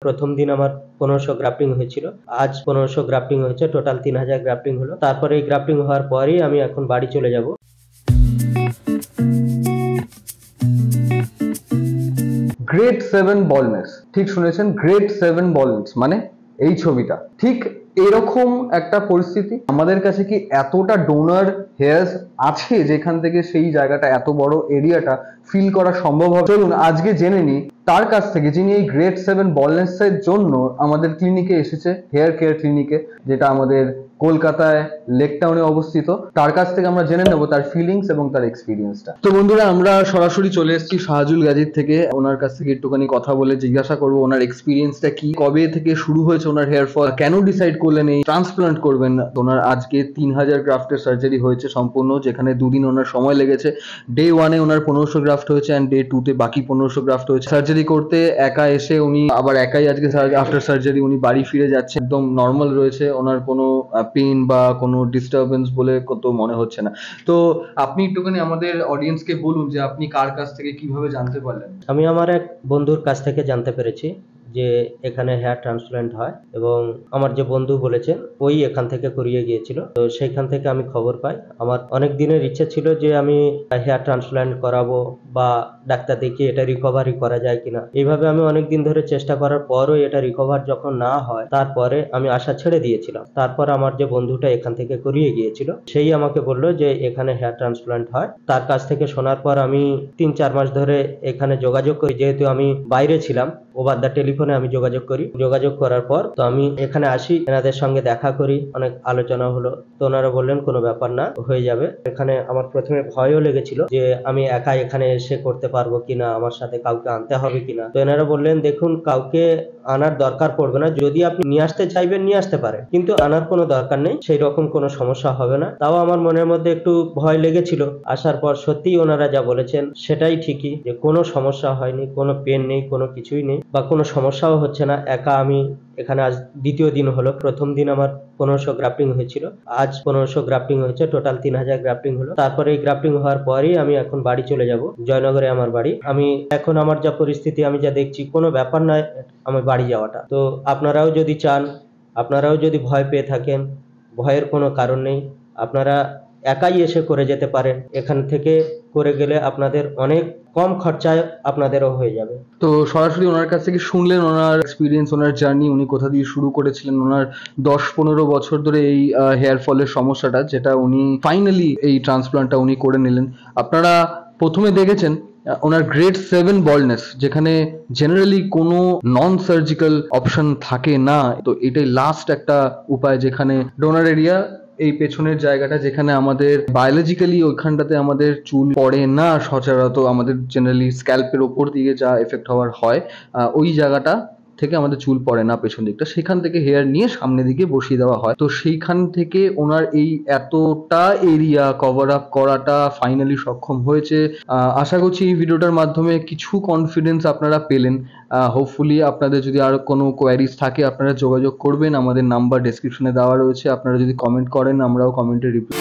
প্রথম দিন আমার 1500 গ্রাফটিং হয়েছিল, আজ 1500 গ্রাফটিং হয়েছে, টোটাল 3000 গ্রাফটিং হলো। তারপরে এই গ্রাফটিং হওয়ার পরেই আমি এখন বাড়ি চলে যাব। গ্রেড 7 বলনেস, ঠিক শুনেছেন, গ্রেড 7 বলনেস মানে এই ছবিটা। ঠিক এরকম একটা পরিস্থিতি। আমাদের কাছে কি এতটা ডোনার হেয়ার্স আছে যেখান থেকে সেই জায়গাটা, এত বড় এরিয়াটা ফিল করা সম্ভব হবে? চলুন আজকে জেনে নিই তার কাছ থেকে, যিনি এই গ্রেড 7 বলনেস এর জন্য আমাদের ক্লিনিকে এসেছে, হেয়ার কেয়ার ক্লিনিকে, যেটা আমাদের কলকাতায় লেক টাউনে অবস্থিত। তার কাছ থেকে আমরা জেনে নেব তার ফিলিংস এবং তার এক্সপিরিয়েন্সটা। তো বন্ধুরা, আমরা সরাসরি চলে এসেছি শাহজুল গাজীর থেকে। ওনার কাছ থেকে একটুখানি কথা বলে জিজ্ঞাসা করবো ওনার এক্সপিরিয়েন্সটা কি, কবে থেকে শুরু হয়েছে ওনার হেয়ার ফল, কেন ডিসাইড করলেন এই ট্রান্সপ্লান্ট করবেন। ওনার আজকে 3000 গ্রাফটের সার্জারি হয়েছে সম্পূর্ণ, যেখানে দুদিন ওনার সময় লেগেছে। ডে 1-এ ওনার 1500 গ্রাফট হয়েছে অ্যান্ড ডে 2-তে বাকি 1500 গ্রাফট হয়েছে। সার্জারি করতে একা এসে উনি আবার একাই আজকে আফটার সার্জারি উনি বাড়ি ফিরে যাচ্ছে, একদম নর্মাল রয়েছে, ওনার কোনো পেন বা কোনো ডিস্টারবেন্স বলে কত মনে হচ্ছে না। তো আপনি একটুখানি আমাদের অডিয়েন্সকে বলুন যে আপনি কার কাছ থেকে কিভাবে জানতে পারলেন? আমি আমার এক বন্ধুর কাছ থেকে জানতে পেরেছি যে এখানে হেয়ার ট্রান্সপ্ল্যান্ট হয়, এবং আমার যে বন্ধু বলেছেন ওই এখান থেকে করিয়ে গিয়েছিল। তো সেইখান থেকে আমি খবর পাই। আমার অনেক দিনের ইচ্ছে ছিল যে আমি হেয়ার ট্রান্সপ্ল্যান্ট করাবো বা ডাক্তার দেখিয়ে এটা রিকভারি করা যায় কিনা। এইভাবে আমি অনেক দিন ধরে চেষ্টা করার পরও এটা রিকভার যখন না হয়, তারপরে আমি আশা ছেড়ে দিয়েছিলাম। তারপর আমার যে বন্ধুটা এখান থেকে করিয়ে গিয়েছিল সেই আমাকে বললো যে এখানে হেয়ার ট্রান্সপ্ল্যান্ট হয়। তার কাছ থেকে শোনার পর আমি 3-4 মাস ধরে এখানে যোগাযোগ করি, যেহেতু আমি বাইরে ছিলাম। ওভার দ্য টেলিফোনে আমি যোগাযোগ করি। যোগাযোগ করার পর তো আমি এখানে আসি, এনাদের সঙ্গে দেখা করি, অনেক আলোচনা হলো। তো ওনারা বললেন কোনো ব্যাপার না, হয়ে যাবে। এখানে আমার প্রথমে ভয়ও লেগেছিল যে আমি একা এখানে এসে করতে পারবো কিনা, আমার সাথে কাউকে আনতে হবে কিনা। তো এনারা বললেন দেখুন, কাউকে আনার দরকার পড়বে না, যদি আপনি নিয়ে আসতে চাইবেন নিয়ে আসতে পারেন, কিন্তু আনার কোনো দরকার নেই, সেই রকম কোনো সমস্যা হবে না। তাও আমার মনের মধ্যে একটু ভয় লেগেছিল। আসার পর সত্যিই ওনারা যা বলেছেন সেটাই ঠিকই, যে কোনো সমস্যা হয়নি, কোনো পেন নেই, কোনো কিছুই নেই বা কোনো সমস্যাও হচ্ছে না। একা আমি এখানে আজ দ্বিতীয় দিন হলো। প্রথম দিন আমার 1500 গ্রাফটিং হয়েছিল, আজ 1500 গ্রাফটিং হয়েছে, টোটাল 3000 গ্রাফটিং হলো। তারপরে এই গ্রাফটিং হওয়ার পরেই আমি এখন বাড়ি চলে যাব। জয়নগরে আমার বাড়ি। আমি এখন আমার যা পরিস্থিতি আমি যা দেখছি, কোনো ব্যাপার নয় আমার বাড়ি যাওয়াটা। তো আপনারাও যদি চান, আপনারাও যদি ভয় পেয়ে থাকেন, ভয়ের কোনো কারণ নেই। আপনারা একাই এসে করে যেতে পারেন। এখান থেকে করে গেলে আপনাদের অনেক কম খরচায় আপনাদেরও হয়ে যাবে। তো সরাসরি ওনার কাছ থেকে শুনলেন ওনার এক্সপিরিয়েন্স, ওনার জার্নি, উনি কোথা দিয়ে শুরু করেছিলেন, ওনার 10-15 বছর ধরে এই হেয়ার ফলের সমস্যাটা, যেটা উনি ফাইনালি এই ট্রান্সপ্লান্টটা উনি করে নিলেন। আপনারা প্রথমে দেখেছেন ওনার গ্রেড 7 বলনেস, যেখানে জেনারেলি কোনো নন সার্জিক্যাল অপশন থাকে না। তো এটাই লাস্ট একটা উপায়, যেখানে ডোনার এরিয়া, এই পেছনের জায়গাটা, যেখানে আমাদের বায়োলজিক্যালি ওইখানটাতে আমাদের চুল পড়ে না সচরাচর, আমাদের জেনারেলি স্ক্যাল্পের ওপর দিকে যা এফেক্ট হওয়ার হয়, ওই জায়গাটা থেকে আমাদের চুল পড়ে না পেছন দিকটা, সেখান থেকে হেয়ার নিয়ে সামনের দিকে বসিয়ে দেওয়া হয়। তো সেইখান থেকে ওনার এই এতটা এরিয়া কভার আপ করাটা ফাইনালি সক্ষম হয়েছে। আশা করছি এই ভিডিওটার মাধ্যমে কিছু কনফিডেন্স আপনারা পেলেন। হোপফুলি আপনাদের যদি আরো কোনো কোয়ারিজ থাকে আপনারা যোগাযোগ করবেন, আমাদের নাম্বার ডেসক্রিপশনে দেওয়া রয়েছে। আপনারা যদি কমেন্ট করেন আমরাও কমেন্টে রিপ্লাই